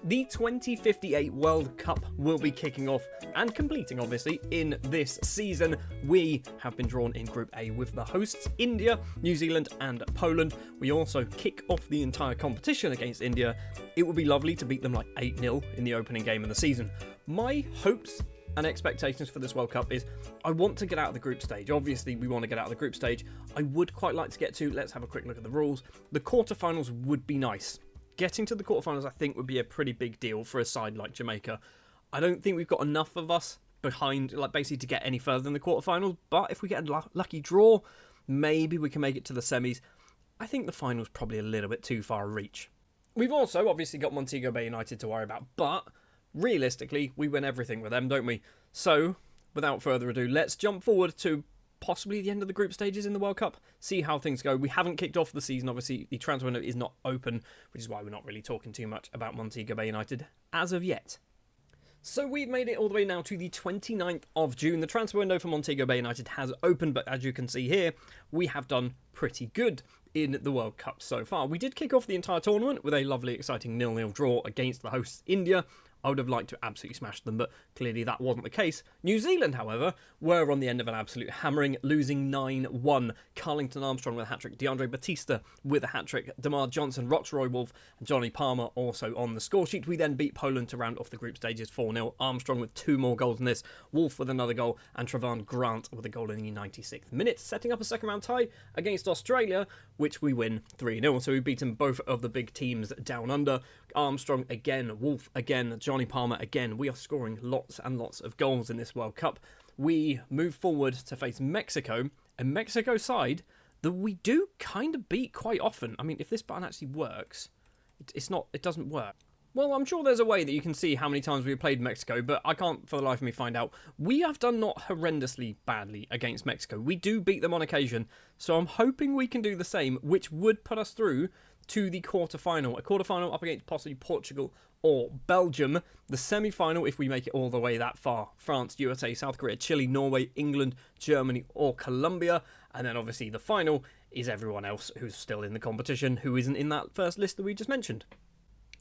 The 2058 World Cup will be kicking off and completing, obviously, in this season. We have been drawn in Group A with the hosts, India, New Zealand and Poland. We also kick off the entire competition against India. It would be lovely to beat them like 8-0 in the opening game of the season. My hopes and expectations for this World Cup is I want to get out of the group stage. Obviously, we want to get out of the group stage. I would quite like to get to, let's have a quick look at the rules. The quarterfinals would be nice. Getting to the quarterfinals, I think, would be a pretty big deal for a side like Jamaica. I don't think we've got enough of us behind, like, basically to get any further than the quarterfinals. But if we get a lucky draw, maybe we can make it to the semis. I think the final's probably a little bit too far a reach. We've also obviously got Montego Bay United to worry about, but realistically, we win everything with them, don't we? So, without further ado, let's jump forward to possibly the end of the group stages in the World Cup, see how things go. We haven't kicked off the season, obviously the transfer window is not open, which is why we're not really talking too much about Montego Bay United as of yet. So we've made it all the way now to the 29th of June. The transfer window for Montego Bay United has opened, but as you can see here, we have done pretty good in the World Cup so far. We did kick off the entire tournament with a lovely, exciting 0-0 draw against the hosts, India. I would have liked to absolutely smash them, but clearly that wasn't the case. New Zealand, however, were on the end of an absolute hammering, losing 9-1. Carlington Armstrong with a hat-trick, DeAndre Batista with a hat-trick, Damar Johnson, Roxroy Wolf, and Johnny Palmer also on the score sheet. We then beat Poland to round off the group stages 4-0. Armstrong with 2 more goals than this, Wolf with another goal, and Trevon Grant with a goal in the 96th minute, setting up a second-round tie against Australia, which we win 3-0. So we've beaten both of the big teams down under. Armstrong again, Wolf again, Johnny Palmer again. We are scoring lots and lots of goals in this World Cup. We move forward to face Mexico, a Mexico side that we do kind of beat quite often. I mean, if this button actually works, it doesn't work. Well, I'm sure there's a way that you can see how many times we've played Mexico, but I can't for the life of me find out. We have done not horrendously badly against Mexico. We do beat them on occasion, so I'm hoping we can do the same, which would put us through to the quarterfinal. A quarterfinal up against possibly Portugal or Belgium. The semi-final, if we make it all the way that far, France, USA, South Korea, Chile, Norway, England, Germany or Colombia. And then obviously the final is everyone else who's still in the competition, who isn't in that first list that we just mentioned.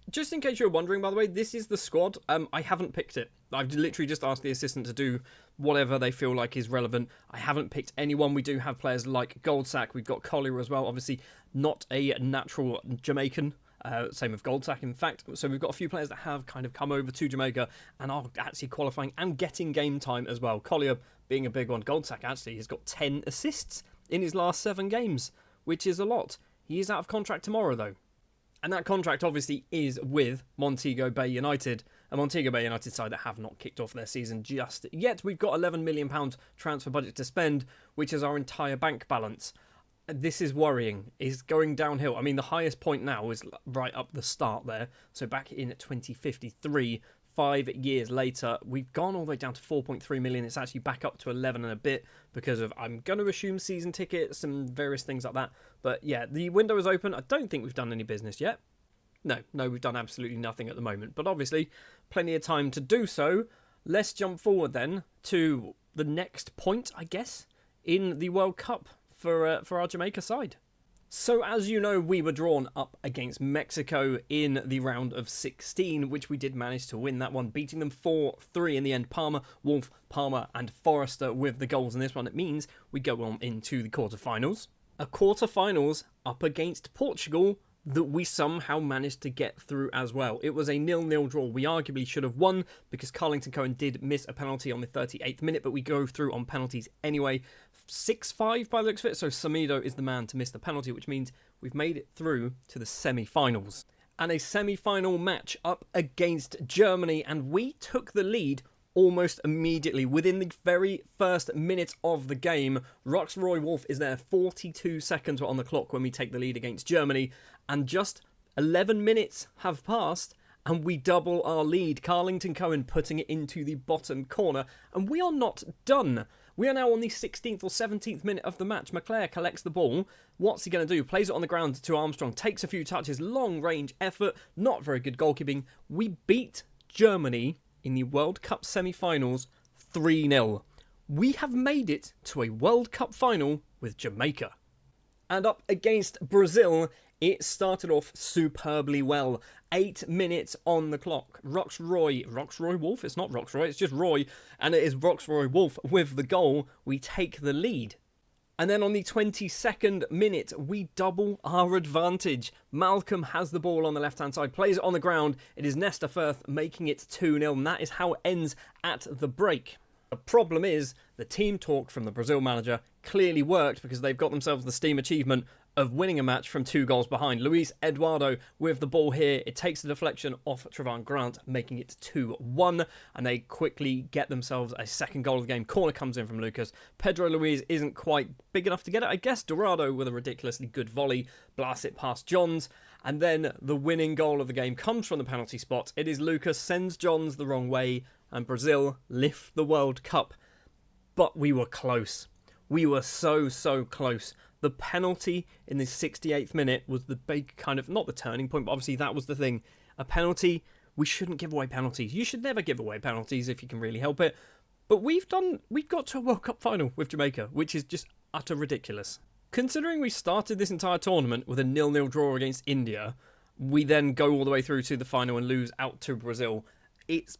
Just in case you're wondering, by the way, this is the squad. I haven't picked it. I've literally just asked the assistant to do whatever they feel like is relevant. I haven't picked anyone. We do have players like Goldsack. We've got Collier as well. Obviously, not a natural Jamaican. Same with Goldsack, in fact. So we've got a few players that have kind of come over to Jamaica and are actually qualifying and getting game time as well. Collier being a big one. Goldsack actually has got 10 assists in his last 7 games, which is a lot. He is out of contract tomorrow, though. And that contract obviously is with Montego Bay United, a Montego Bay United side that have not kicked off their season just yet. We've got £11 million transfer budget to spend, which is our entire bank balance. This is worrying. It's going downhill. I mean, the highest point now is right up the start there. So back in 2053, 5 years later, we've gone all the way down to 4.3 million. It's actually back up to 11 and a bit because of, I'm going to assume, season tickets and various things like that. But yeah, the window is open. I don't think we've done any business yet. No, we've done absolutely nothing at the moment. But obviously, plenty of time to do so. Let's jump forward then to the next point, I guess, in the World Cup for our Jamaica side. So, as you know, we were drawn up against Mexico in the round of 16, which we did manage to win that one, beating them 4-3 in the end. Palmer, Wolf, Palmer and Forrester with the goals in this one. It means we go on into the quarterfinals. A quarterfinals up against Portugal that we somehow managed to get through as well. It was a 0-0 draw. We arguably should have won because Carlington Cohen did miss a penalty on the 38th minute, but we go through on penalties anyway. 6-5 by the looks of it, so Samido is the man to miss the penalty, which means we've made it through to the semi-finals. And a semi-final match up against Germany, and we took the lead almost immediately. Within the very first minute of the game, Roxroy Wolf is there. 42 seconds were on the clock when we take the lead against Germany, and just 11 minutes have passed and we double our lead. Carlington Cohen putting it into the bottom corner, and we are not done. We are now on the 16th or 17th minute of the match. McClare collects the ball. What's he going to do? Plays it on the ground to Armstrong, takes a few touches, long range effort, not very good goalkeeping. We beat Germany in the World Cup semi-finals 3-0. We have made it to a World Cup final with Jamaica. And up against Brazil It started off superbly well. 8 minutes on the clock. Roxroy Wolf? It's not Roxroy, it's just Roy. And it is Roxroy Wolf with the goal. We take the lead. And then on the 22nd minute, we double our advantage. Malcolm has the ball on the left-hand side, plays it on the ground. It is Nesta Firth making it 2-0, and that is how it ends at the break. The problem is, the team talk from the Brazil manager clearly worked because they've got themselves the steam achievement of winning a match from 2 goals behind. Luis Eduardo with the ball here. It takes the deflection off Trevon Grant, making it 2-1, and they quickly get themselves a second goal of the game. Corner comes in from Lucas. Pedro Luis isn't quite big enough to get it. I guess Dorado, with a ridiculously good volley, blasts it past Johns, and then the winning goal of the game comes from the penalty spot. It is Lucas, sends Johns the wrong way, and Brazil lift the World Cup. But we were close. We were so close. The penalty in the 68th minute was the big kind of, not the turning point, but obviously that was the thing. A penalty, we shouldn't give away penalties. You should never give away penalties if you can really help it. But we've got to a World Cup final with Jamaica, which is just utter ridiculous. Considering we started this entire tournament with a 0-0 draw against India, we then go all the way through to the final and lose out to Brazil. It's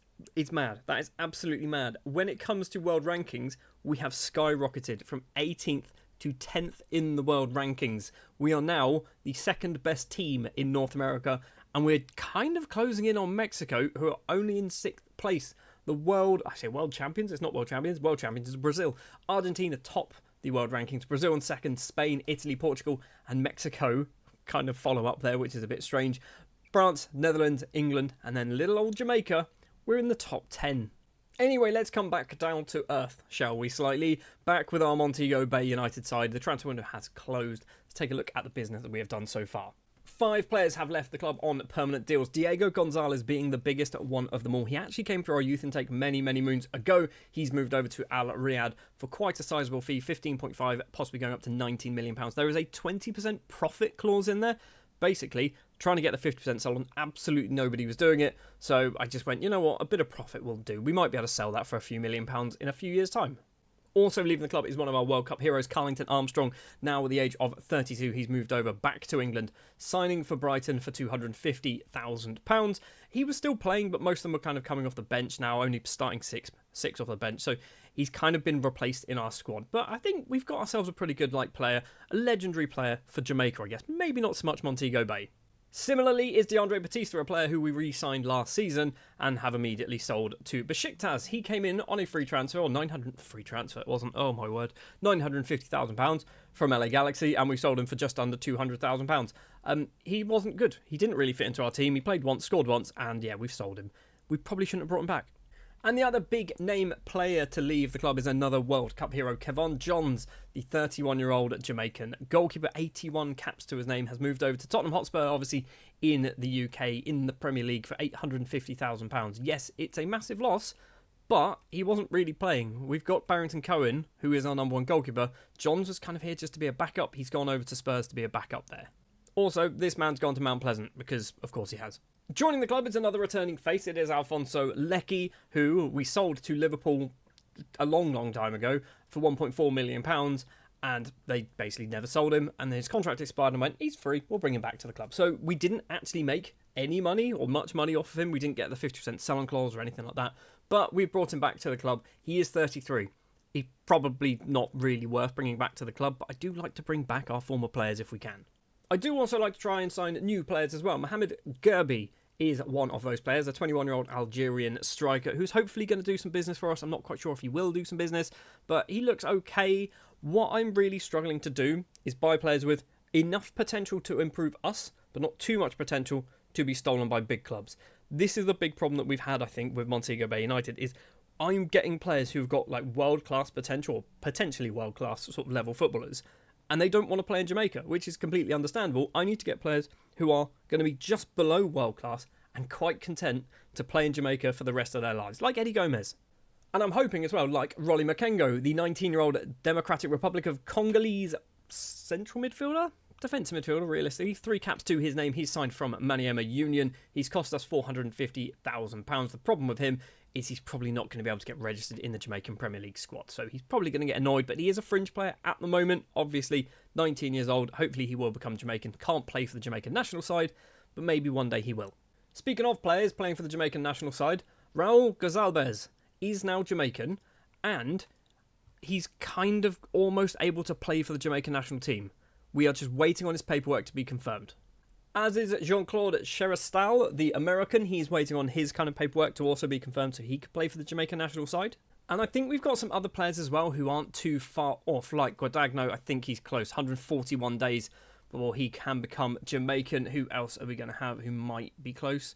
mad. That is absolutely mad. When it comes to world rankings, we have skyrocketed from 18th to 10th in the world rankings. We are now the second best team in North America, and we're kind of closing in on Mexico, who are only in 6th place. World champions, it's not world champions is Brazil. Argentina top the world rankings, Brazil in second, Spain, Italy, Portugal, and Mexico kind of follow up there, which is a bit strange. France, Netherlands, England, and then little old Jamaica, we're in the top 10. Anyway, let's come back down to earth, shall we, slightly. Back with our Montego Bay United side. The transfer window has closed. Let's take a look at the business that we have done so far. 5 players have left the club on permanent deals. Diego Gonzalez being the biggest one of them all. He actually came through our youth intake many moons ago. He's moved over to Al Riyadh for quite a sizable fee, 15.5, possibly going up to £19 million. There is a 20% profit clause in there. Basically, trying to get the 50% sold on, absolutely nobody was doing it. So I just went, you know what, a bit of profit will do. We might be able to sell that for a few £1 million in a few years' time. Also leaving the club is one of our World Cup heroes, Carlington Armstrong. Now at the age of 32, he's moved over back to England, signing for Brighton for £250,000. He was still playing, but most of them were kind of coming off the bench now, only starting six off the bench. So he's kind of been replaced in our squad. But I think we've got ourselves a pretty good player, a legendary player for Jamaica, I guess. Maybe not so much Montego Bay. Similarly is DeAndre Batista, a player who we re-signed last season and have immediately sold to Besiktas. He came in on a free transfer, or free transfer, it wasn't, oh my word, £950,000 from LA Galaxy, and we sold him for just under £200,000. He wasn't good. He didn't really fit into our team. He played once, scored once, and yeah, we've sold him. We probably shouldn't have brought him back. And the other big name player to leave the club is another World Cup hero, Kevon Johns, the 31-year-old Jamaican goalkeeper, 81 caps to his name, has moved over to Tottenham Hotspur, obviously in the UK, in the Premier League for £850,000. Yes, it's a massive loss, but he wasn't really playing. We've got Barrington Cohen, who is our number 1 goalkeeper. Johns was kind of here just to be a backup. He's gone over to Spurs to be a backup there. Also, this man's gone to Mount Pleasant, because of course he has. Joining the club is another returning face. It is Alfonso Leckie, who we sold to Liverpool a long time ago for £1.4 million, and they basically never sold him, and his contract expired and went, he's free, we'll bring him back to the club. So we didn't actually make any money or much money off of him. We didn't get the 50% sell-on clause or anything like that, but we brought him back to the club. He is 33. He's probably not really worth bringing back to the club, but I do like to bring back our former players if we can. I do also like to try and sign new players as well. Mohamed Gerbi is one of those players, a 21-year-old Algerian striker who's hopefully going to do some business for us. I'm not quite sure if he will do some business, but he looks okay. What I'm really struggling to do is buy players with enough potential to improve us, but not too much potential to be stolen by big clubs. This is the big problem that we've had, I think, with Montego Bay United, is I'm getting players who've got world-class potential, or potentially world-class sort of level footballers, and they don't want to play in Jamaica, which is completely understandable. I need to get players who are going to be just below world class and quite content to play in Jamaica for the rest of their lives, like Eddie Gomez. And I'm hoping as well, like Rolly Makengo, the 19-year-old Democratic Republic of Congolese central midfielder? defensive midfielder, realistically. 3 caps to his name. He's signed from Maniema Union. He's cost us £450,000. The problem with him is he's probably not going to be able to get registered in the Jamaican Premier League squad. So he's probably going to get annoyed, but he is a fringe player at the moment. Obviously, 19 years old. Hopefully he will become Jamaican. Can't play for the Jamaican national side, but maybe one day he will. Speaking of players playing for the Jamaican national side, Raul Gonzalez is now Jamaican, and he's kind of almost able to play for the Jamaican national team. We are just waiting on his paperwork to be confirmed. As is Jean-Claude Cherestal, the American. He's waiting on his kind of paperwork to also be confirmed so he could play for the Jamaican national side. And I think we've got some other players as well who aren't too far off, like Guadagno. I think he's close, 141 days before he can become Jamaican. Who else are we going to have who might be close?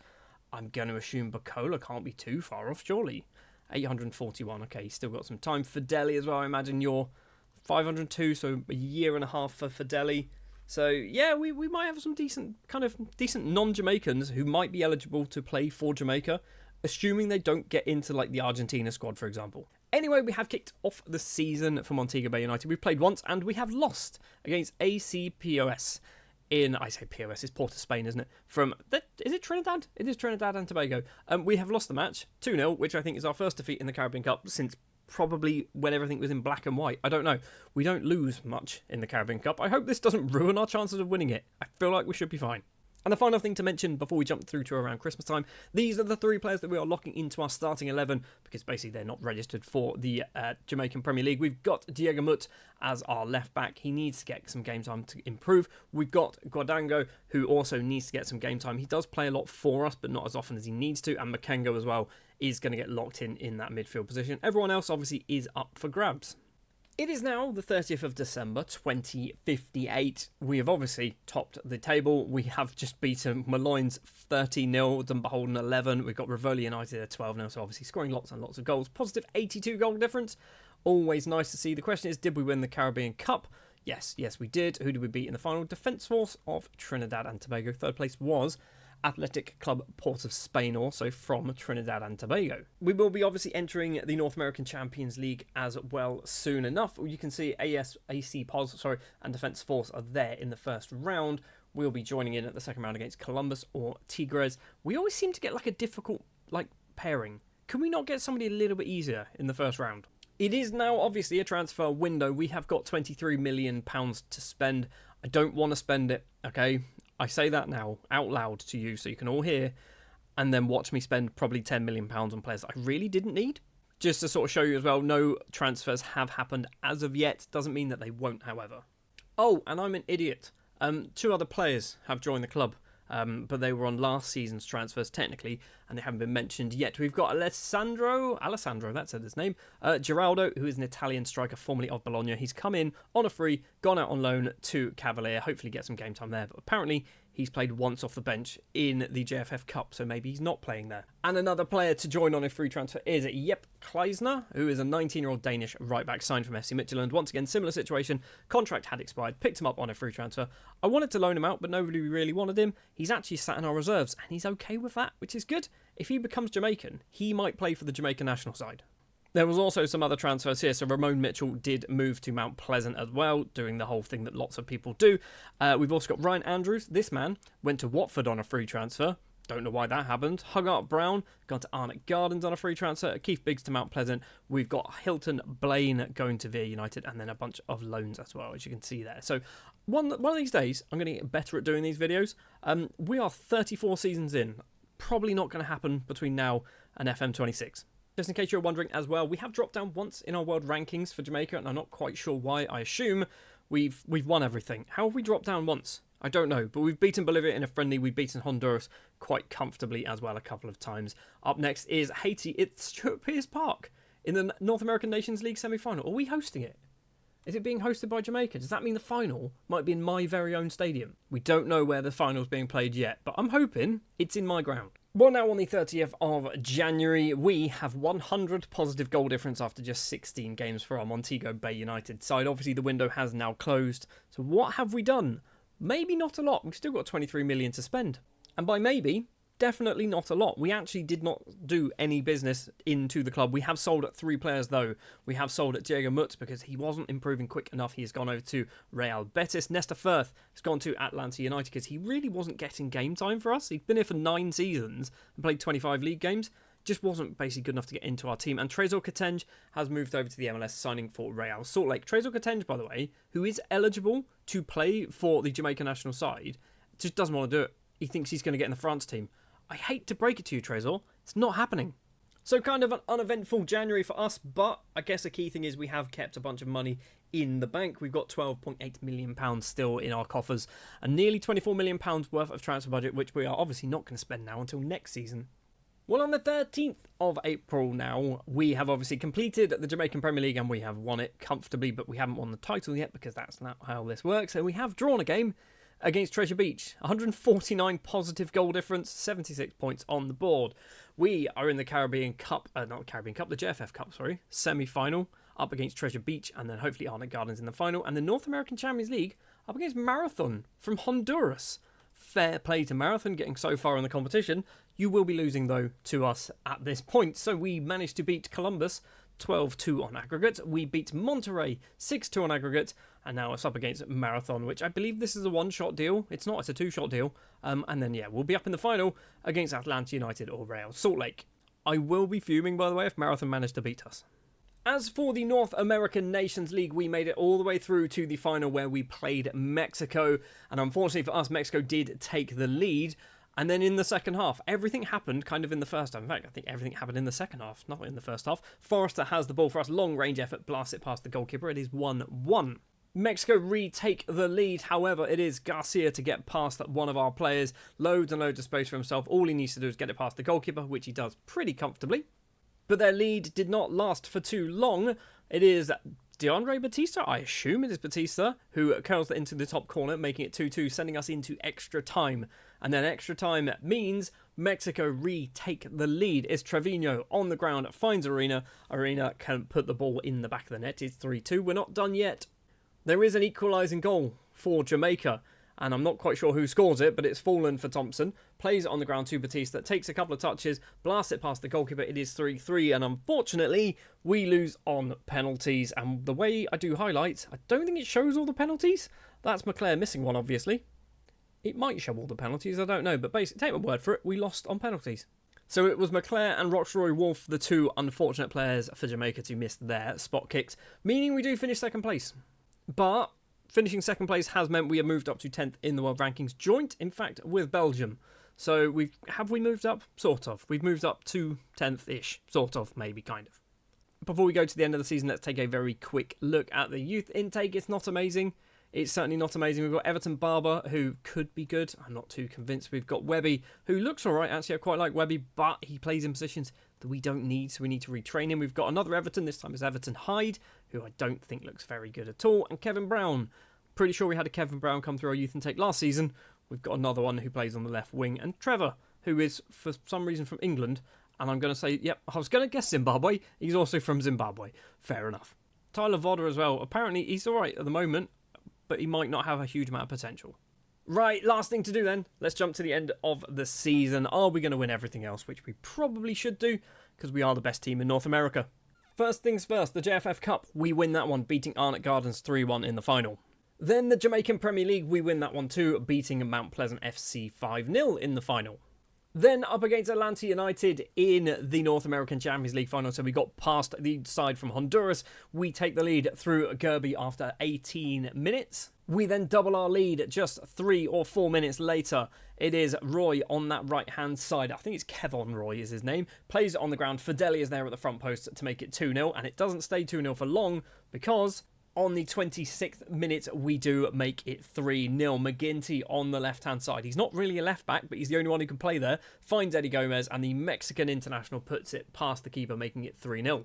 I'm going to assume Bacola can't be too far off, surely. 841, okay, he's still got some time. Fideli as well, I imagine you're 502, so a year and a half for Fideli. So, yeah, we might have some decent non-Jamaicans who might be eligible to play for Jamaica, assuming they don't get into, like, the Argentina squad, for example. Anyway, we have kicked off the season for Montego Bay United. We've played once, and we have lost against ACPOS in, I say POS, it's Port of Spain, isn't it? Is it Trinidad? It is Trinidad and Tobago. We have lost the match, 2-0, which I think is our first defeat in the Caribbean Cup since probably when everything was in black and white. I don't know. We don't lose much in the Caribbean Cup. I hope this doesn't ruin our chances of winning it. I feel like we should be fine. And the final thing to mention before we jump through to around Christmas time, these are the 3 players that we are locking into our starting 11 because basically they're not registered for the Jamaican Premier League. We've got Diego Mut as our left back. He needs to get some game time to improve. We've got Guadango, who also needs to get some game time. He does play a lot for us, but not as often as he needs to. And Makengo as well is going to get locked in that midfield position. Everyone else obviously is up for grabs. It is now the 30th of December 2058. We have obviously topped the table. We have just beaten Malloy's 30-0, Dunbeholden 11. We've got Rivoli United at 12-0, so obviously scoring lots and lots of goals. Positive 82 goal difference. Always nice to see. The question is, did we win the Caribbean Cup? Yes, we did. Who did we beat in the final? Defence Force of Trinidad and Tobago. Third place was Athletic Club Port of Spain, also from Trinidad and Tobago. We will be obviously entering the North American Champions League as well soon enough. You can see AC POS, and Defence Force are there in the first round. We'll be joining in at the second round against Columbus or Tigres. We always seem to get like a difficult pairing. Can we not get somebody a little bit easier in the first round? It is now obviously a transfer window. We have got £23 million to spend. I don't want to spend it, okay? I say that now out loud to you so you can all hear, and then watch me spend probably £10 million on players that I really didn't need. Just to sort of show you as well, no transfers have happened as of yet. Doesn't mean that they won't, however. Oh, and I'm an idiot. 2 other players have joined the club, but they were on last season's transfers technically, and they haven't been mentioned yet. We've got Alessandro, that's his name. Geraldo, who is an Italian striker formerly of Bologna. He's come in on a free, gone out on loan to Cavalier. Hopefully get some game time there, but apparently he's played once off the bench in the JFF Cup, so maybe he's not playing there. And another player to join on a free transfer is Jep Kleisner, who is a 19-year-old Danish right-back signed from FC Midtjylland. Once again, similar situation. Contract had expired, picked him up on a free transfer. I wanted to loan him out, but nobody really wanted him. He's actually sat in our reserves, and he's okay with that, which is good. If he becomes Jamaican, he might play for the Jamaican national side. There was also some other transfers here. So Ramon Mitchell did move to Mount Pleasant as well, doing the whole thing that lots of people do. We've also got Ryan Andrews. This man went to Watford on a free transfer. Don't know why that happened. Huggart Brown gone to Arnott Gardens on a free transfer. Keith Biggs to Mount Pleasant. We've got Hilton Blaine going to Via United, and then a bunch of loans as well, as you can see there. So one of these days, I'm going to get better at doing these videos. We are 34 seasons in. Probably not going to happen between now and FM26. Just in case you're wondering as well, we have dropped down once in our world rankings for Jamaica, and I'm not quite sure why. I assume we've won everything. How have we dropped down once? I don't know, but we've beaten Bolivia in a friendly. We've beaten Honduras quite comfortably as well a couple of times. Up next is Haiti. It's Stuart Pearce Park in the North American Nations League semi-final. Are we hosting it? Is it being hosted by Jamaica? Does that mean the final might be in my very own stadium? We don't know where the final's being played yet, but I'm hoping it's in my ground. Well, now on the 30th of January, we have 100 positive goal difference after just 16 games for our Montego Bay United side. Obviously, the window has now closed. So what have we done? Maybe not a lot. We've still got 23 million to spend. And by maybe, definitely not a lot. We actually did not do any business into the club. We have sold 3 players though. We have sold Diego Mutz because he wasn't improving quick enough. He has gone over to Real Betis. Nesta Firth has gone to Atlanta United because he really wasn't getting game time for us. He'd been here for 9 seasons and played 25 league games. Just wasn't basically good enough to get into our team. And Trezor Katenge has moved over to the MLS, signing for Real Salt Lake. Trezor Katenge, by the way, who is eligible to play for the Jamaica national side, just doesn't want to do it. He thinks he's going to get in the France team. I hate to break it to you, Trezor. It's not happening. So kind of an uneventful January for us, but I guess the key thing is we have kept a bunch of money in the bank. We've got £12.8 million still in our coffers and nearly £24 million worth of transfer budget, which we are obviously not going to spend now until next season. Well, on the 13th of April now, we have obviously completed the Jamaican Premier League and we have won it comfortably, but we haven't won the title yet because that's not how this works. And we have drawn a game against Treasure Beach. 149 positive goal difference, 76 points on the board. We are in the Caribbean Cup, the JFF Cup, semi-final, up against Treasure Beach, and then hopefully Arnett Gardens in the final, and the North American Champions League up against Marathon from Honduras. Fair play to Marathon, getting so far in the competition. You will be losing, though, to us at this point. So we managed to beat Columbus 12-2 on aggregate. We beat Monterey 6-2 on aggregate. And now it's up against Marathon, which I believe this is a one-shot deal. It's not, it's a two-shot deal. And then, yeah, we'll be up in the final against Atlanta United or Real Salt Lake. I will be fuming, by the way, if Marathon managed to beat us. As for the North American Nations League, we made it all the way through to the final where we played Mexico. And unfortunately for us, Mexico did take the lead. And then in the second half, everything happened kind of in the first half. In fact, I think everything happened in the second half, not in the first half. Forrester has the ball for us. Long range effort, blasts it past the goalkeeper. It is 1-1. Mexico retake the lead. However, it is Garcia to get past one of our players. Loads and loads of space for himself. All he needs to do is get it past the goalkeeper, which he does pretty comfortably. But their lead did not last for too long. It is DeAndre Batista, I assume it is Batista, who curls it into the top corner, making it 2-2, sending us into extra time. And then extra time means Mexico retake the lead. It's Trevino on the ground, finds Arena. Arena can put the ball in the back of the net. It's 3-2. We're not done yet. There is an equalising goal for Jamaica, and I'm not quite sure who scores it, but it's fallen for Thompson. Plays it on the ground to Batista, takes a couple of touches, blasts it past the goalkeeper. It is 3-3, and unfortunately, we lose on penalties. And the way I do highlights, I don't think it shows all the penalties. That's McClare missing one, obviously. It might show all the penalties, I don't know, but basically, take my word for it, we lost on penalties. So it was McClare and Roxroy Wolf, the two unfortunate players for Jamaica to miss their spot kicks, meaning we do finish second place. But finishing second place has meant we have moved up to 10th in the world rankings, joint, in fact, with Belgium. So have we moved up? Sort of. We've moved up to 10th-ish. Sort of, maybe, kind of. Before we go to the end of the season, let's take a very quick look at the youth intake. It's not amazing. It's certainly not amazing. We've got Everton Barber, who could be good. I'm not too convinced. We've got Webby, who looks all right. Actually, I quite like Webby, but he plays in positions that we don't need, so we need to retrain him. We've got another Everton. This time is Everton Hyde, who I don't think looks very good at all. And Kevin Brown. Pretty sure we had a Kevin Brown come through our youth intake last season. We've got another one who plays on the left wing. And Trevor, who is, for some reason, from England. And I'm going to say, yep, I was going to guess Zimbabwe. He's also from Zimbabwe. Fair enough. Tyler Vodder as well. Apparently, he's all right at the moment, but he might not have a huge amount of potential. Right, last thing to do then. Let's jump to the end of the season. Are we going to win everything else? Which we probably should do, because we are the best team in North America. First things first, the JFF Cup. We win that one, beating Arnett Gardens 3-1 in the final. Then the Jamaican Premier League, we win that one too, beating Mount Pleasant FC 5-0 in the final. Then up against Atlanta United in the North American Champions League final. So we got past the side from Honduras. We take the lead through Gerby after 18 minutes. We then double our lead just 3 or 4 minutes later. It is Roy on that right-hand side. I think it's Kevon Roy is his name. Plays it on the ground. Fideli is there at the front post to make it 2-0. And it doesn't stay 2-0 for long because on the 26th minute, we do make it 3-0. McGinty on the left-hand side. He's not really a left-back, but he's the only one who can play there. Finds Eddie Gomez, and the Mexican international puts it past the keeper, making it 3-0.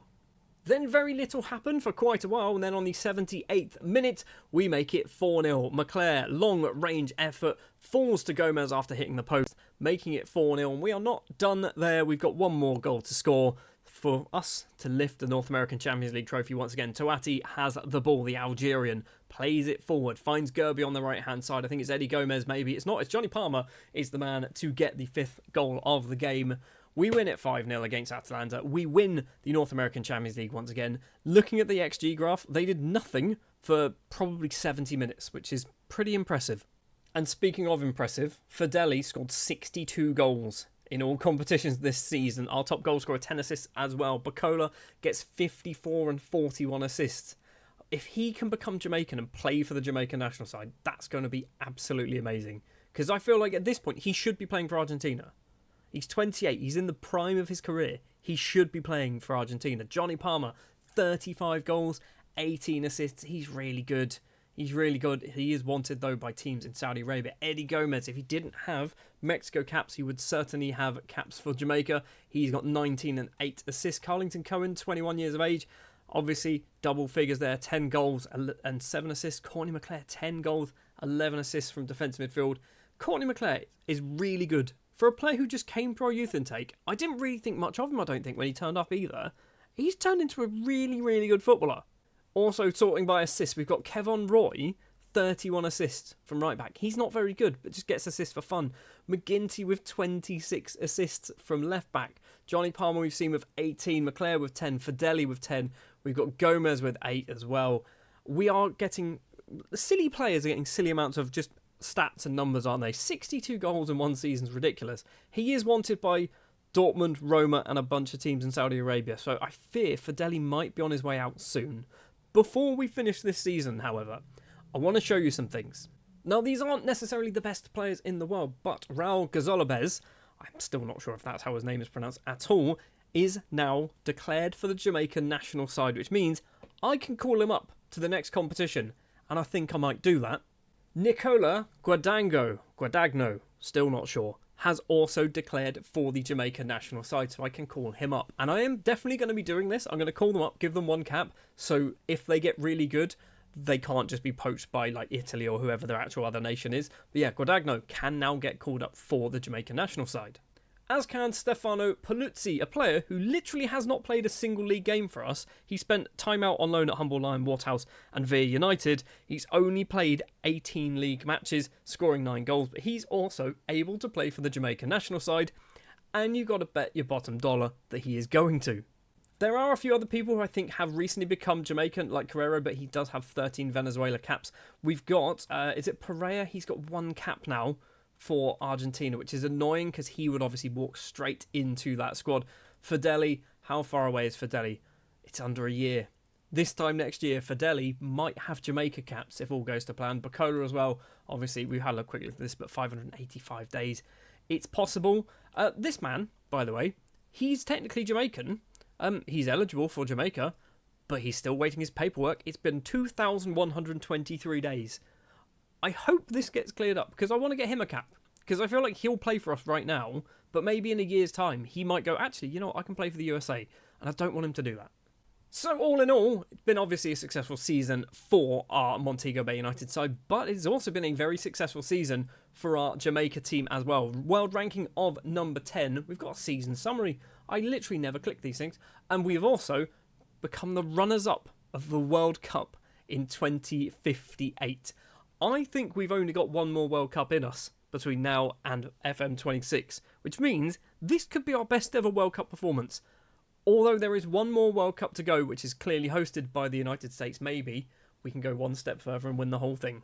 Then very little happened for quite a while, and then on the 78th minute, we make it 4-0. McClare, long-range effort, falls to Gomez after hitting the post, making it 4-0. And we are not done there. We've got one more goal to score. for us to lift the North American Champions League trophy once again. Toati has the ball, the Algerian, plays it forward, finds Gerby on the right-hand side. I think it's Eddie Gomez, maybe. It's not, it's Johnny Palmer is the man to get the 5th goal of the game. We win it 5-0 against Atalanta. We win the North American Champions League once again. Looking at the XG graph, they did nothing for probably 70 minutes, which is pretty impressive. And speaking of impressive, Fedeli scored 62 goals in all competitions this season. Our top goal scorer, 10 assists as well. Bacola gets 54 and 41 assists. If he can become Jamaican and play for the Jamaican national side, that's going to be absolutely amazing. Because I feel like at this point, he should be playing for Argentina. He's 28. He's in the prime of his career. He should be playing for Argentina. Johnny Palmer, 35 goals, 18 assists. He's really good. He's really good. He is wanted, though, by teams in Saudi Arabia. Eddie Gomez, if he didn't have Mexico caps, he would certainly have caps for Jamaica. He's got 19 and 8 assists. Carlington Cohen, 21 years of age. Obviously, double figures there. 10 goals and 7 assists. Courtney McClare, 10 goals, 11 assists from defensive midfield. Courtney McClare is really good. For a player who just came for our youth intake, I didn't really think much of him, I don't think, when he turned up either. He's turned into a really, really good footballer. Also, sorting by assists, we've got Kevon Roy, 31 assists from right back. He's not very good, but just gets assists for fun. McGinty with 26 assists from left back. Johnny Palmer we've seen with 18. McClare with 10. Fedeli with 10. We've got Gomez with 8 as well. We are getting... Silly players are getting silly amounts of just stats and numbers, aren't they? 62 goals in one season is ridiculous. He is wanted by Dortmund, Roma, and a bunch of teams in Saudi Arabia, so I fear Fedeli might be on his way out soon. Before we finish this season, however, I want to show you some things. Now, these aren't necessarily the best players in the world, but Raul Gazolabez, I'm still not sure if that's how his name is pronounced at all, is now declared for the Jamaican national side, which means I can call him up to the next competition, and I think I might do that. Nicola Guadagno, still not sure, has also declared for the Jamaican national side, so I can call him up. And I am definitely going to be doing this. I'm going to call them up, give them 1 cap, so if they get really good, they can't just be poached by like Italy or whoever their actual other nation is. But yeah, Guadagno can now get called up for the Jamaican national side. As can Stefano Paluzzi, a player who literally has not played a single league game for us. He spent time out on loan at Humble Lion, Waterhouse and Via United. He's only played 18 league matches, scoring 9 goals, but he's also able to play for the Jamaican national side, and you've got to bet your bottom dollar that he is going to. There are a few other people who I think have recently become Jamaican, like Carrero, but he does have 13 Venezuela caps. We've got, is it Pereira? He's got 1 cap now for Argentina, which is annoying because he would obviously walk straight into that squad. Fedeli, how far away is Fedeli? It's under a year. This time next year, Fedeli might have Jamaica caps if all goes to plan. Bacola as well. Obviously, we've had a look quickly at this, but 585 days. It's possible. This man, by the way, he's technically Jamaican. He's eligible for Jamaica, but he's still waiting his paperwork. It's been 2,123 days. I hope this gets cleared up because I want to get him a cap. Because I feel like he'll play for us right now, but maybe in a year's time he might go, actually, you know what, I can play for the USA. And I don't want him to do that. So all in all, it's been obviously a successful season for our Montego Bay United side, but it's also been a very successful season for our Jamaica team as well. World ranking of number 10. We've got a season summary. I literally never click these things. And we've also become the runners-up of the World Cup in 2058. I think we've only got 1 more World Cup in us between now and FM26, which means this could be our best ever World Cup performance. Although there is 1 more World Cup to go, which is clearly hosted by the United States, maybe we can go 1 step further and win the whole thing.